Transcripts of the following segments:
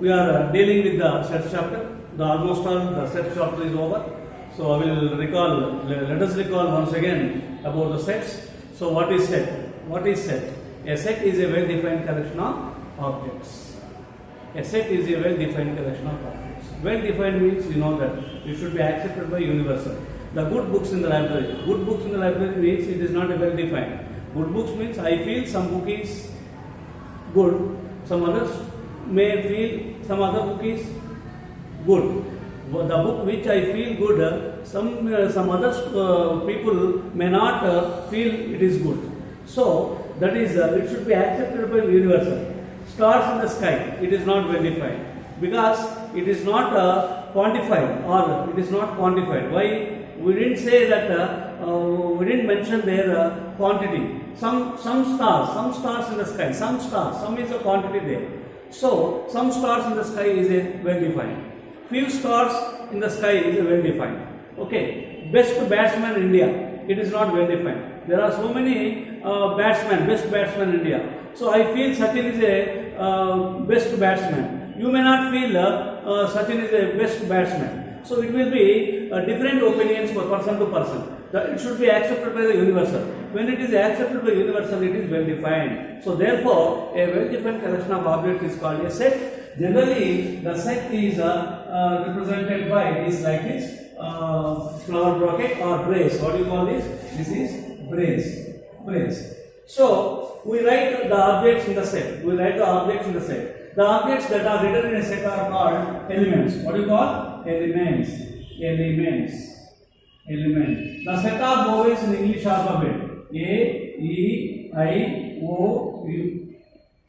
we are dealing with the set chapter. The almost all the set chapter is over. So I will recall. Let us recall once again about the sets. So what is set? What is set? A set is a well-defined collection of objects. A set is a well-defined collection of objects. Well-defined means you know that it should be accepted by universal. The good books in the library. Good books in the library means it is not a well-defined. Good books means I feel some book is good, some others may feel some other book is good. The book which I feel good, some other people may not feel it is good. So that is it should be accepted by universal. Stars in the sky, it is not well defined because it is not quantified or it is not quantified. Why? We didn't say that we didn't mention their quantity. Some stars in the sky, some is a quantity there. So some stars in the sky is a well defined. Few stars in the sky is a well defined. Okay, best batsman in India, it is not well defined. There are so many best batsman in India. So I feel Sachin is a best batsman. You may not feel Sachin is a best batsman. So it will be different opinions for person to person. It should be accepted by the universal. When it is accepted by universal, it is well defined. So therefore, a well defined collection of objects is called a set. Generally, the set is represented by this like this flower bracket or brace. What do you call this? This is brace. So we write the objects in the set. The objects that are written in a set are called elements. What do you call? Elements. The set of vowels in English alphabet. A, E, I, O, U.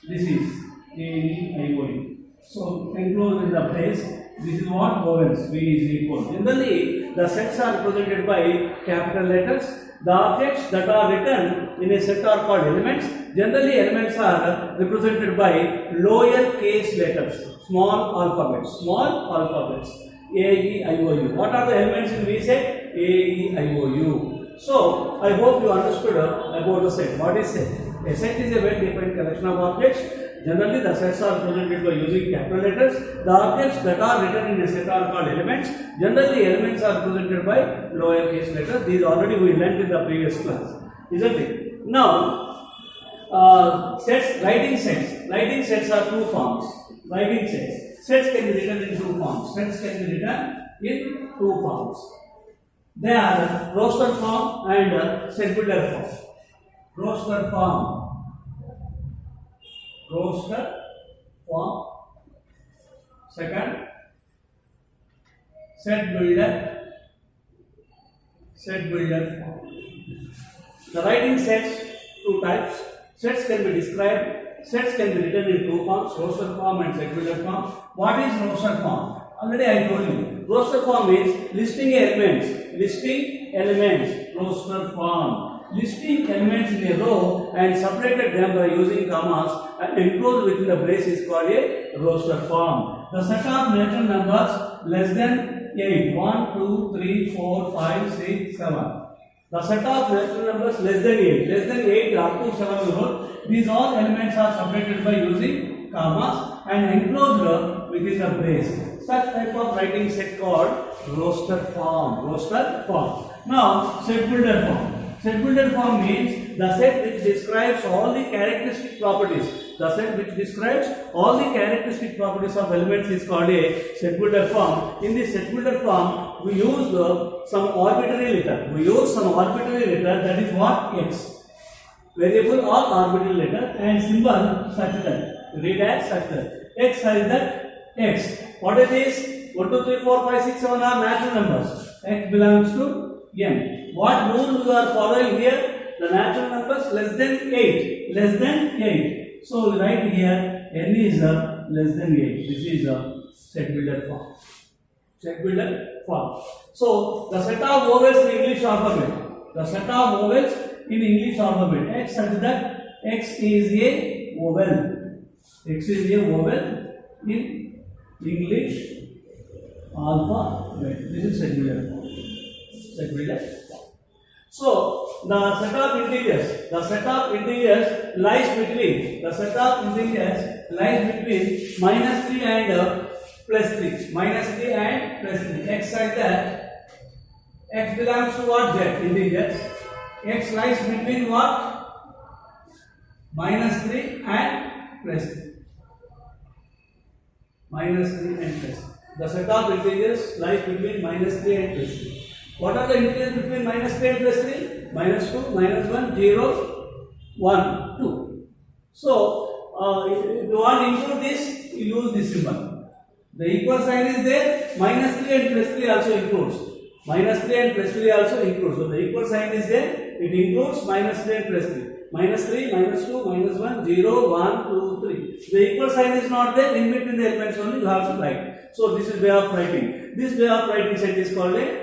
This is A, E, I, O, U. So enclosed in the place, this is what vowels. V is equal. Generally, the sets are represented by capital letters. The objects that are written in a set are called elements. Generally, elements are represented by lower case letters, small alphabets. A, E, I, O, U. What are the elements in V set? A, E, I, O, U. So, I hope you understood about the set. What is set? A set is a well-defined collection of objects. Generally, the sets are represented by using capital letters. The objects that are written in a set are called elements. Generally, elements are represented by lowercase letters. These already we learnt in the previous class, isn't it? Now, writing sets are two forms. Sets can be written in two forms. They are roster form and set builder form. Roster form. Second, set builder form. The writing sets, two types. Sets can be described. Sets can be written in two forms: roster form and set builder form. What is roster form? Already I told you. Roster form is listing elements. Roster form. Listing elements in a row and separated them by using commas and enclosed within the brace is called a roster form. The set of natural numbers less than 8. 1, 2, 3, 4, 5, 6, 7. The set of natural numbers less than 8 up to 7. These all elements are separated by using commas and enclosed within the brace. Such type of writing set called roster form. Now, set builder form. Set builder form means the set which describes all the characteristic properties. Of elements is called a set builder form. In this set builder form, we use some arbitrary letter. That is what? X. Variable or arbitrary letter and symbol such that. Read as such that. X is that X. What it is? 1, 2, 3, 4, 5, 6, 7 are natural numbers. X belongs to N. What rule we are following here? The natural numbers less than 8. So we write here N is less than 8. This is a set builder form. So the set of vowels in English alphabet. X such that X is a vowel. In English alphabet. This is set builder form. So the set of integers lies between, the set of integers lies between minus 3 and plus 3. Minus 3 and plus 3. X like that. X belongs to what? Z. Integers. X lies between what? Minus 3 and plus 3. Minus 3 and plus 3. The set of integers lies between minus 3 and plus 3. What are the integers between minus 3 and plus 3? Minus 2, minus 1, 0, 1, 2. So, if you want to include this, you use this symbol. The equal sign is there, minus 3 and plus 3 also includes. Minus 3 and plus 3 also includes. So, the equal sign is there, it includes minus 3 and plus 3. Minus 3, minus 2, minus 1, 0, 1, 2, 3. The equal sign is not there, in between the elements only you have to write. So, this is way of writing. This way of writing set is called a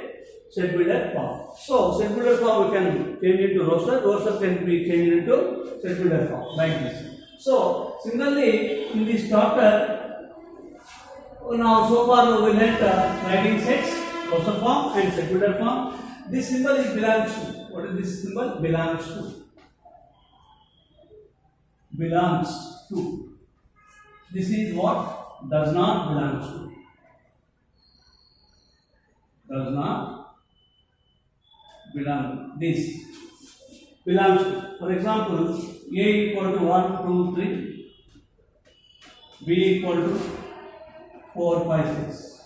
set builder form. So, set builder form we can change into roster. Roster can be changed into set builder form like this. So, similarly, in this chapter, now so far we learnt writing sets, roster form and set builder form. This symbol is belongs to. What is this symbol? Belongs to. Belongs to. This is what? Does not belongs to. Does not belong. This belongs to. For example, A equal to 1, 2, 3. B equal to 4, 5, 6.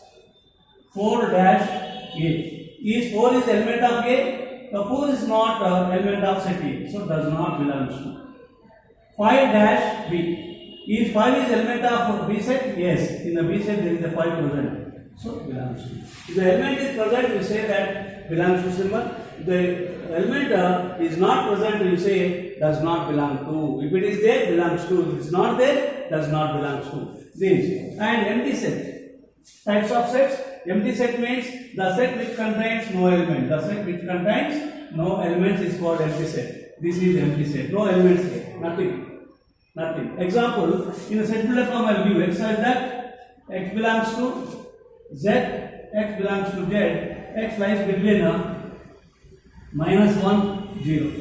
4 dash A. Is 4 is element of A? The 4 is not element of set A. So does not belong to. 5 dash B. Is 5 is element of B set? Yes. In the B set there is a 5 present. So belongs to. If the element is present, we say that belongs to symbol. If the element is not present, we say does not belong to. If it is there, belongs to. If it is not there, does not belong to. These and empty set. Types of sets. Empty set means the set which contains no element. The set which contains no elements is called empty set. This is empty set. No elements here. Nothing. Nothing. Example, in a set builder form I will give. X is that X belongs to Z, X belongs to Z, X lies between minus 1, 0.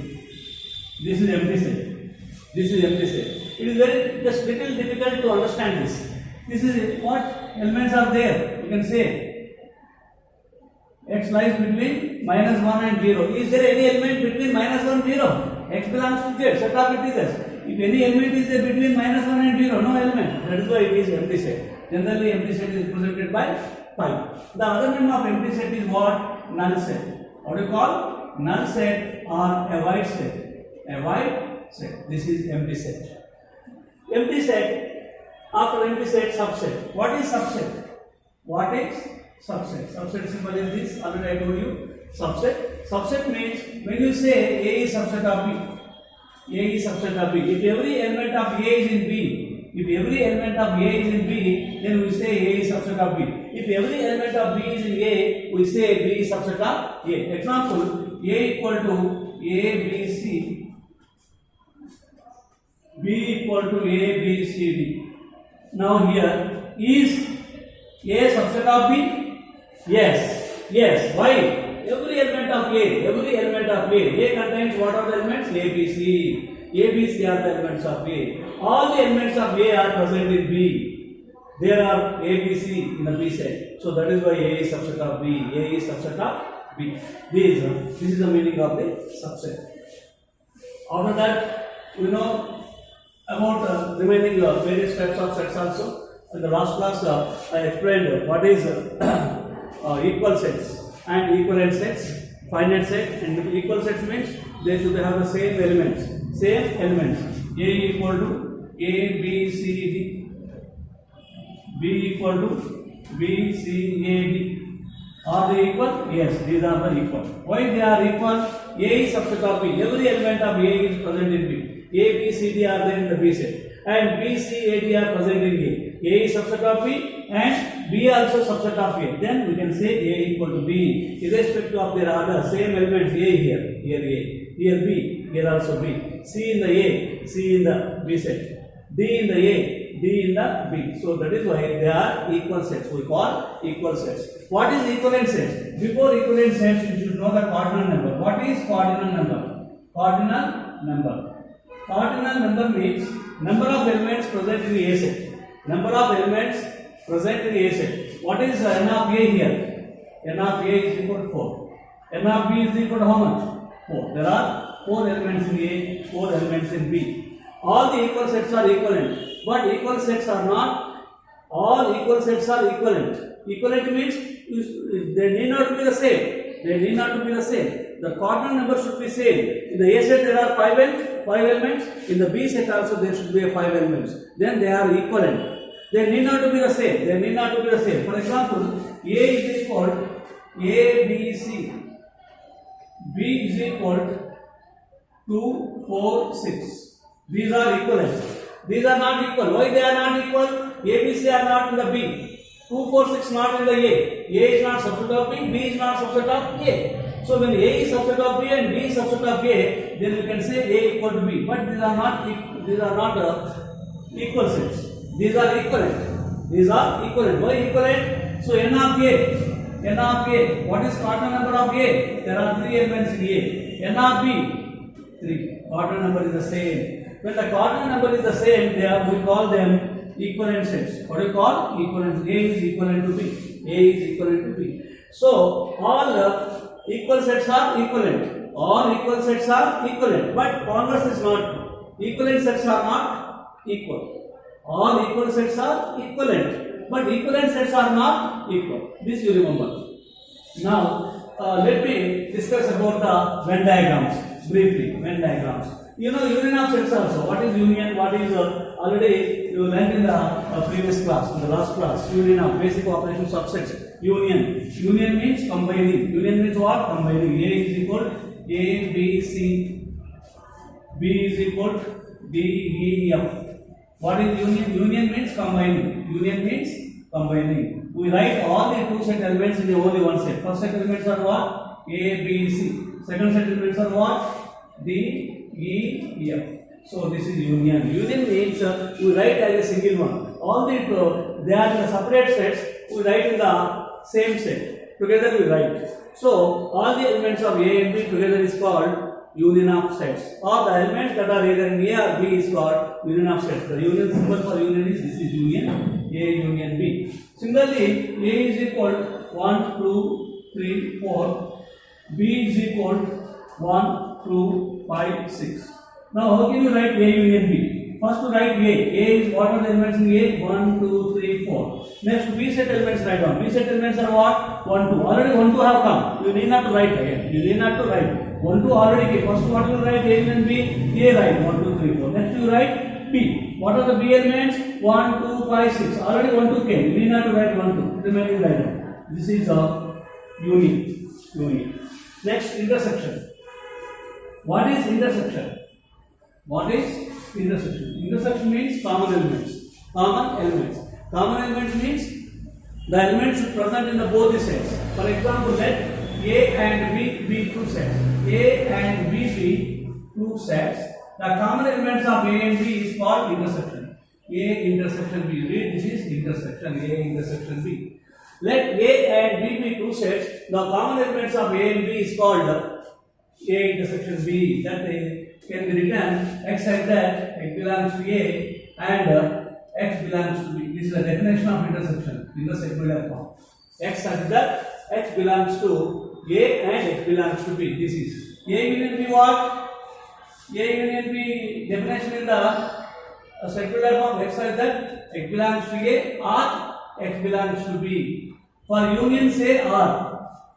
This is empty set. This is empty set. It is very just little difficult to understand this. This is what elements are there. You can say X lies between minus 1 and 0. Is there any element between minus 1 and 0? X belongs to Z, set of integers. If any element is there between minus 1 and 0, no element. That is why it is empty set. Generally, empty set is represented by 5. The other name of empty set is what? Null set. What do you call? Null set or a void set. A void set. This is empty set. Empty set. After empty set, subset. What is subset? What is subset? Subset symbol is this. Already I told you. Subset. Subset means when you say A is subset of B. A is subset of B. If every element of A is in B, if every element of A is in B, then we say A is subset of B. If every element of B is in A, we say B is subset of A. Example, A equal to A, B, C. B equal to A, B, C, D. Now here, is A subset of B? Yes. Yes. Why? Every element of A contains what are the elements? A, B, C. A, B, C are the elements of A. All the elements of A are present in B. There are A, B, C in the B set. So that is why A is subset of B. A is subset of B. This is the meaning of the subset. After that, we know about remaining various types of sets also. In the last class, I explained what is equal sets and equivalent sets, finite set, and equal sets means they should have the same elements. Same elements. A equal to A, B, C, D. B equal to B, C, A, D. Are they equal? Yes, these are the equal. Why they are equal? A is subset of B. Every element of A is present in B. A, B, C, D are there in the B set. And B, C, A, D are present in A. A is subset of B and B also subset of A. Then we can say A equal to B. Irrespective of their order, same elements A here A, here B, here also B. C in the A, C in the B set. D in the A, D in the B. So that is why they are equal sets. We call equal sets. What is equivalent sets? Before equivalent sets, you should know the cardinal number. What is cardinal number? Cardinal number. Cardinal number means number of elements present in A set. Number of elements present in A set. What is n of A here? N of A is equal to 4. N of B is equal to how much? 4. There are 4 elements in A, 4 elements in B. All the equal sets are equivalent, but equal sets are not. All equal sets are equivalent. Equivalent means they need not to be the same. They need not to be the same. The cardinal number should be same. In the A set there are 5 elements. In the B set also there should be 5 elements. Then they are equivalent. They need not to be the same. They need not to be the same. For example, A is equal to A, B, C. B is equal to 2, 4, 6. These are equivalent. These are not equal. Why they are not equal? A, B, C are not in the B. 2, 4, 6 not in the A. A is not subset of B. B is not subset of A. So when A is subset of B and B is subset of A, then we can say A equal to B. But these are not equal sets. These are equivalent. These are equivalent. Why equivalent? So n of A. What is cardinal number of A? There are 3 elements in A. N of B, 3. Cardinal number is the same. When the cardinal number is the same, we call them equivalent sets. What do you call? Equivalent. A is equivalent to B. A is equivalent to B. So all equal sets are equivalent. All equal sets are equivalent. But converse is not. Equivalent sets are not equal. All equal sets are equivalent. But equivalent sets are not equal. This you remember. Now let me discuss about the Venn diagrams briefly. Venn diagrams. You know union of sets also. What is union? What is already you learned in the previous class, in the last class. Union of basic operations of sets. Union. Union means combining. Union means what? Combining. A is equal to A, B, C. B is equal to D, E, F. What is union? Union means combining. Union means combining. We write all the 2 set elements in the only one set. First set elements are what? A, B, C. Second set elements are what? D, E, F. So this is union. Union means we write as a single one. All the they are in the separate sets. We write in the same set. Together we write. So all the elements of A and B together is called union of sets. Or the elements that are either in A or B is called union of sets. The union symbol for union is this is union A union B. Similarly, A is equal to 1, 2, 3, 4. B is equal to 1, 2, 5, 6. Now how can you write A union B? First to write A. A is what are the elements in A? 1, 2, 3, 4. Next B set elements write down. B set elements are what? 1, 2. Already 1, 2 have come. You need not to write again. You need not to write. 1, 2 already came. First what you write? A union B. A write 1, 2, 3, 4. Next you write B. What are the B elements? 1, 2, 5, 6. Already 1, 2 came. You need not to write 1, 2. Remaining write down. This is a union. Union. Next intersection. What is intersection? What is intersection? Intersection means common elements. Common elements. Common elements means the elements should present in the both the sets. For example, let A and B be 2 sets. A and B be 2 sets. The common elements of A and B is called intersection. A intersection B. Read this is intersection. A intersection B. Let A and B be 2 sets. The common elements of A and B is called A intersection B. That can be written x like that, x belongs to A and x belongs to B. This is the definition of intersection in the circular form. X like that, x belongs to A and x belongs to B. This is A union B what? A union B definition in the circular form x like that, x belongs to A or x belongs to B. For union say or.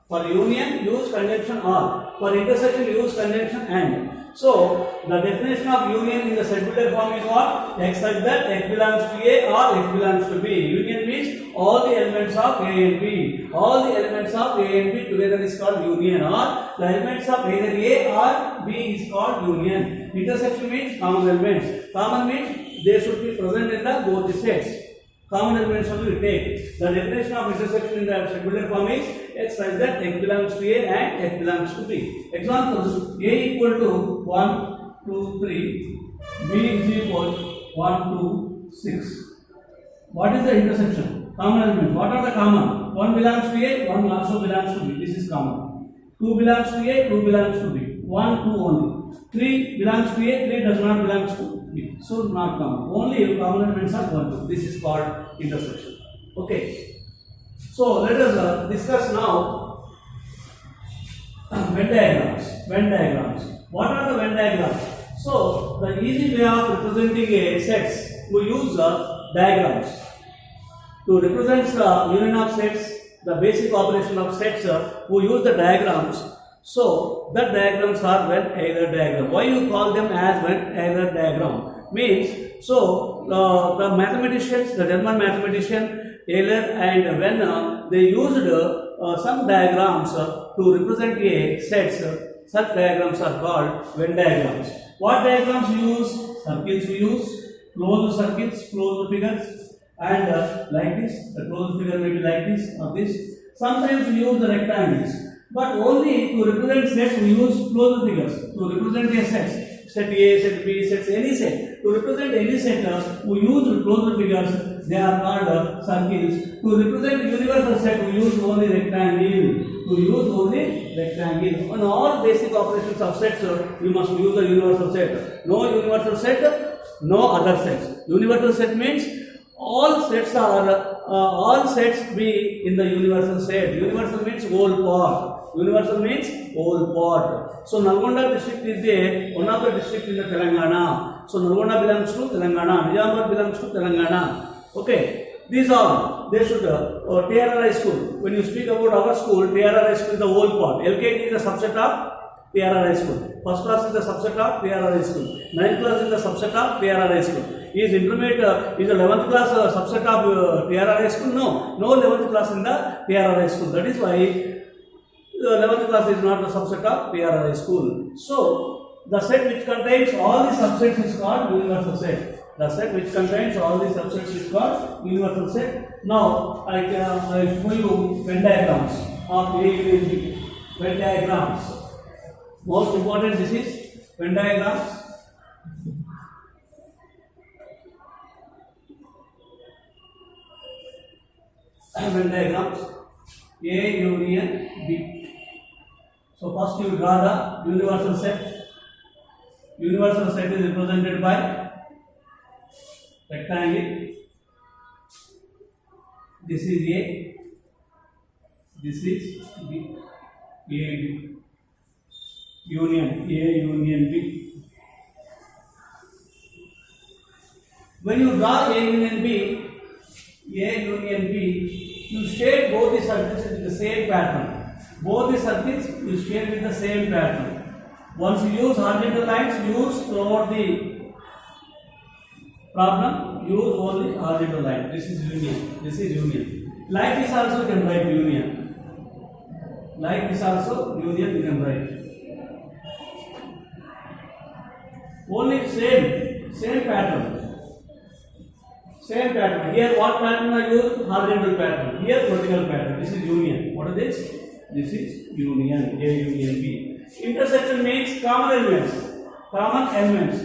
For union use conjunction or. For intersection use conjunction and. So the definition of union in the circular form is what? X like that, x belongs to A or x belongs to B. Union means all the elements of A and B. All the elements of A and B together is called union, or the elements of either A or B is called union. Intersection means common elements. Common means they should be present in the both the sets. Common elements only we take. The definition of intersection in the circular form is x like that, x belongs to A and x belongs to B. Examples: A equal to 1, 2, 3. B is equal to 1, 2, 6. What is the intersection? Common elements. What are the common? 1 belongs to A, 1 also belongs to B. This is common. 2 belongs to A, 2 belongs to B. 1, 2 only. 3 belongs to A, 3 does not belong to B. So not common. Only common elements are 1, 2. This is called intersection. Okay. So let us discuss now Venn diagrams. Venn diagrams. What are the Venn diagrams? So the easy way of representing a sets, we use diagrams. To represent the union of sets, the basic operation of sets, we use the diagrams. So the diagrams are Venn-Euler diagram. Why you call them as Venn-Euler diagram? Means, so the mathematicians, the German mathematician Euler and Venn, they used some diagrams to represent a sets. Such diagrams are called Venn diagrams. What diagrams we use? Circles we use, closed circles, closed figures, and like this. The closed figure may be like this or this. Sometimes we use the rectangles, but only to represent sets we use closed figures. To represent a set, set A, set B, sets any set. To represent any set, we use closed figures. They are called circles. To represent universal set, we use only rectangle. To use only rectangle. On all basic operations of sets, we must use a universal set. No universal set, no other sets. Universal set means all sets be in the universal set. Universal means whole part. Universal means whole part. So Nalgonda district is one of the district in the Telangana. So Nalgonda belongs to Telangana. Nizamabad belongs to Telangana. Okay. These are, they should, TRR High School. When you speak about our school, TRR High School is the whole part. LKG is a subset of TRR High School. First class is the subset of TRR High School. 9th class is the subset of TRR High School. Is intermediate, is the 11th class subset of TRR High School? No. No 11th class in the TRR High School. That is why the 11th class is not the subset of TRR High School. So, the set which contains all the subsets is called universal set. The set which contains all the subsets is called universal set. Now, I show you Venn diagrams of A, U, B. Venn diagrams. Most important, this is Venn diagrams. Venn diagrams A union B. So first you draw the universal set. Universal set is represented by rectangle. This is A. This is B. A B. Union A union B. When you draw A union B, you shade both the circles with the same pattern. Both the circles you shade with the same pattern. Once you use horizontal lines, use throughout the problem, use only horizontal line. This is union. This is union. Like this also you can write union. Like this also union you can write. Only same pattern. Same pattern. Here what pattern I use? Horizontal pattern. Here vertical pattern. This is union. What is this? This is union. A union B. Intersection means common elements. Common elements.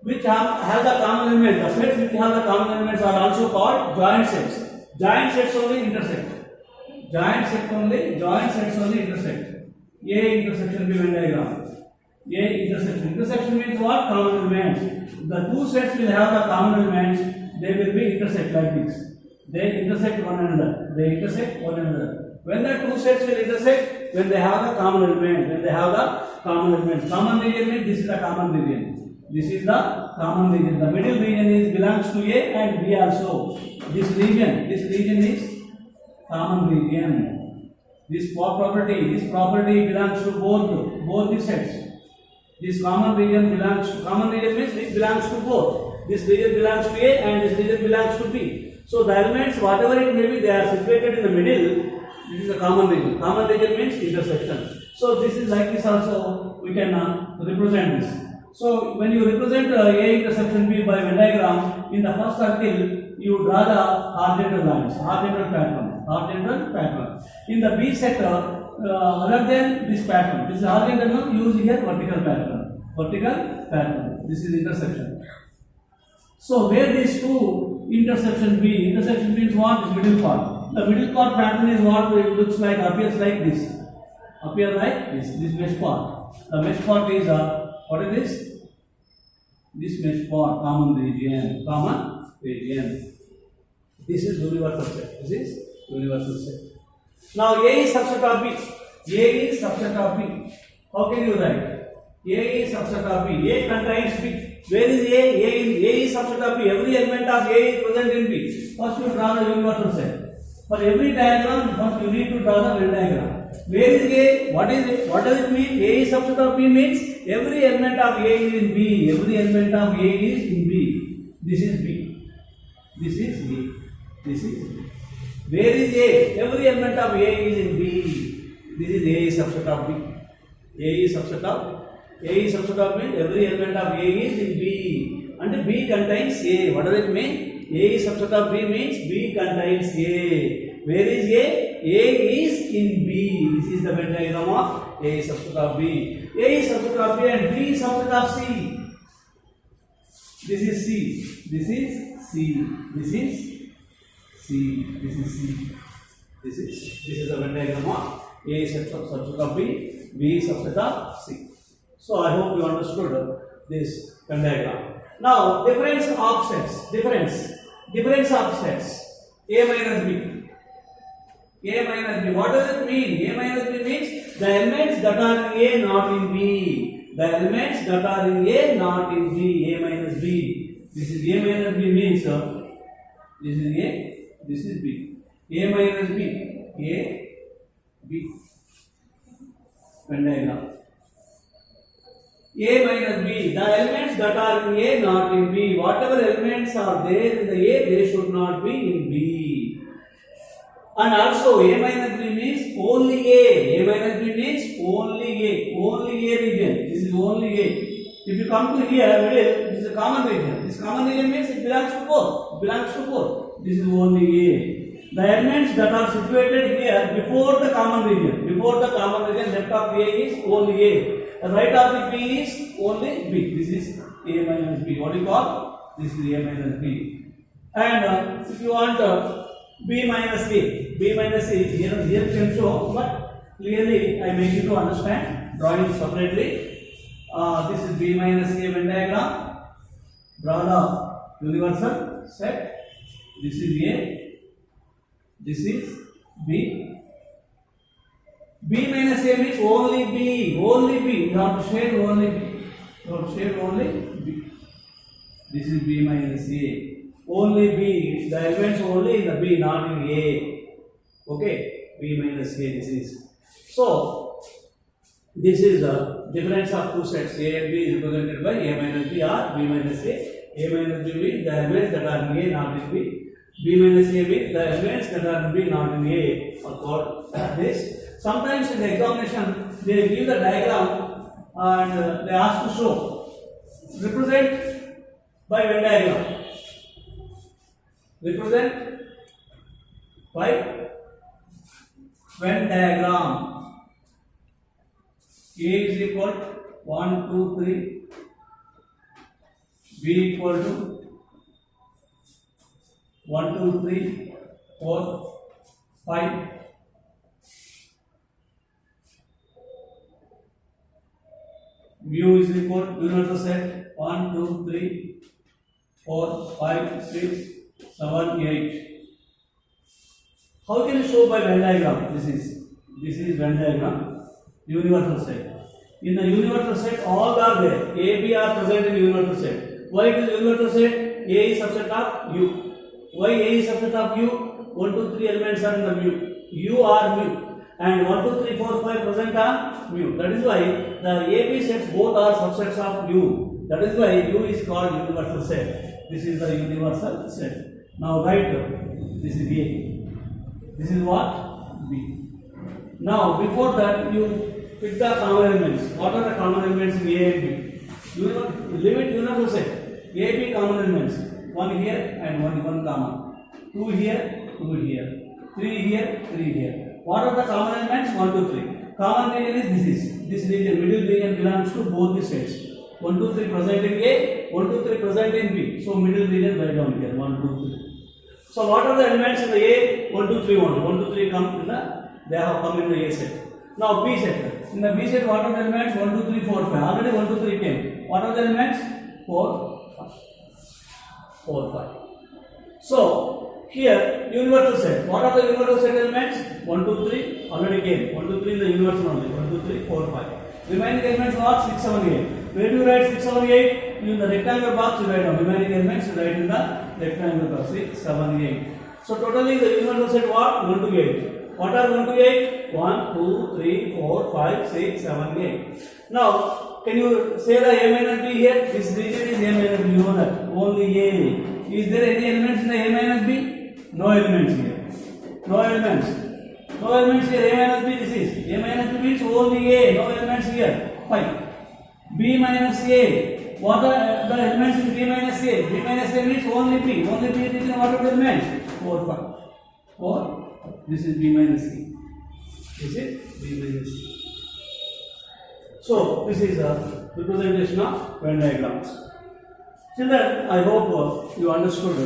Which have the common element. The sets which have the common elements are also called joint sets. Joint sets only intersect. Joint sets only intersect. A intersection B Venn diagram. A intersection. Intersection means what? Common elements. The two sets will have the common elements. They will be intersect like this. They intersect one another. They intersect one another. When the two sets will intersect, when they have the common element. When they have the common element. Common region means this is the common region. This is the common region. The middle region belongs to A and B also. This region is common region. This property belongs to both the sets. This common region means it belongs to both. This region belongs to A and this region belongs to B. So the elements, whatever it may be, they are situated in the middle. This is a common region. Common region means intersection. So this is like this also. We can represent this. So when you represent A intersection B by Venn diagram, in the first circle you draw the horizontal lines, horizontal pattern. In the B sector, other than this pattern, this is horizontal, use here vertical pattern. This is intersection. So where these two intersection means what? This middle part. The middle part pattern is what it looks like, appears like this. This base part. The mesh part is what is this? This mesh part, common region, common region. This is universal set. This is universal set. Now A is subset of B. A is subset of B. How can you write? A is subset of B. A contains B. Where is A? A is subset of B. Every element of A is present in B. First you draw the universal set. For every diagram, first you need to draw the Venn diagram. Where is A? What is it? What does it mean? A is subset of B means every element of A is in B. Every element of A is in B. This is B. This is B. This is B. Where is A? Every element of A is in B. This is A is subset of B. A is subset of A is subset of means every element of A is in B. And B contains A. What does it mean? A is subset of B means B contains A. Where is A? A is in B. This is the Venn diagram of A is subset of B. A is subset of B and B is subset of C. This is C. This is C. This is C. This is C. This is the Venn diagram of A is subset of B. B is subset of C. So I hope you understood this Venn diagram. Now difference of sets. Difference of sets. A minus B. A minus B. What does it mean? A minus B means the elements that are in A not in B. The elements that are in A not in B. A minus B. This is A minus B means this is A. This is B. A minus B. A B. Venn diagram. A minus B. The elements that are in A not in B. Whatever elements are there in the A, they should not be in B. And also A minus B means only A. A minus B means only A. Only A region. This is only A. If you come to here, middle, this is a common region. This common region means it belongs to both. It belongs to both. This is only A. The elements that are situated here before the common region. Before the common region, left of A is only A. The right of the B is only B. This is A minus B. What do you call? This is A minus B. And if you want B minus A, B minus A, here can show, but clearly I make you to understand, drawing separately. This is B minus A Venn diagram. Draw the universal set. This is A. This is B. B minus A means only B. Only B. You have to shade only B. You have to shade only B. This is B minus A. Only B. The elements only in the B, not in A. Okay. B minus A. This is. So, this is the difference of two sets. A and B is represented by A minus B or B minus A. A minus B means the elements that are in A, not in B. B minus A means the elements that are in B, not in A are called this. Sometimes in the examination, they give the diagram and they ask to show. Represent by Venn diagram. Represent by Venn diagram. A is equal to 1, 2, 3. B equal to 1, 2, 3, 4, 5. Mu is equal to universal set 1, 2, 3, 4, 5, 6, 7, 8. How can you show by Venn diagram? This is Venn diagram, universal set. In the universal set, all are there. A, B are present in universal set. Why it is universal set? A is subset of U. Why A is subset of U? 1, 2, 3 elements are in the mu. U are mu. And 1, 2, 3, 4, 5 present are mu. That is why the AB sets both are subsets of U. That is why U is called universal set. This is the universal set. Now write this is A. This is what? B. Now before that you pick the common elements. What are the common elements in A and B? Limit universal set. A, B common elements. 1 here and 1 common. 2 here, 2 here. 3 here, 3 here. What are the common elements? 1, 2, 3. Common region is this region, middle region belongs to both the sets. 1, 2, 3 present in A, 1, 2, 3 present in B. So middle region right down here, 1, 2, 3. So what are the elements in the A? 1, 2, 3 only. 1, 2, 3 come in the, they have come in the A set. Now B set. In the B set, what are the elements? 1, 2, 3, 4, 5. Already 1, 2, 3 came. What are the elements? 4, 5. 4, 5. So here universal set. What are the universal set elements? 1, 2, 3 already came. 1, 2, 3 in the universal only. 1, 2, 3, 4, 5. Remaining elements are 6, 7, 8. Where do you write 6, 7, 8? In the rectangular box you write down. Remaining elements you write in the rectangular box. 6, 7, 8. So totally the universal set what? 1 to 8. What are 1 to 8? 1, 2, 3, 4, 5, 6, 7, 8. Now, can you say the A minus B here? This region is A minus B. You know that. Only A. Is there any elements in the A minus B? No elements here. No elements. No elements here. A minus B this is. A minus B means only A. No elements here. Fine. B minus A. What are the elements in B minus A? B minus A means only B. Only B is in what are the elements? 4, 5. 4. This is B minus C. This is B minus C. So, this is a representation of Venn diagrams. Children, I hope you understood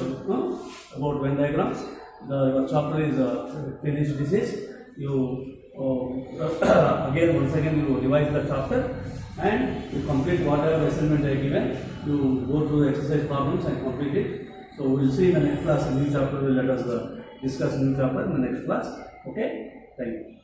about Venn diagrams. Your chapter is finished. This is you once again you revise the chapter and you complete whatever assignment I given. You go through the exercise problems and complete it. So we will see in the next class. New chapter will let us discuss new chapter in the next class. Okay, thank you.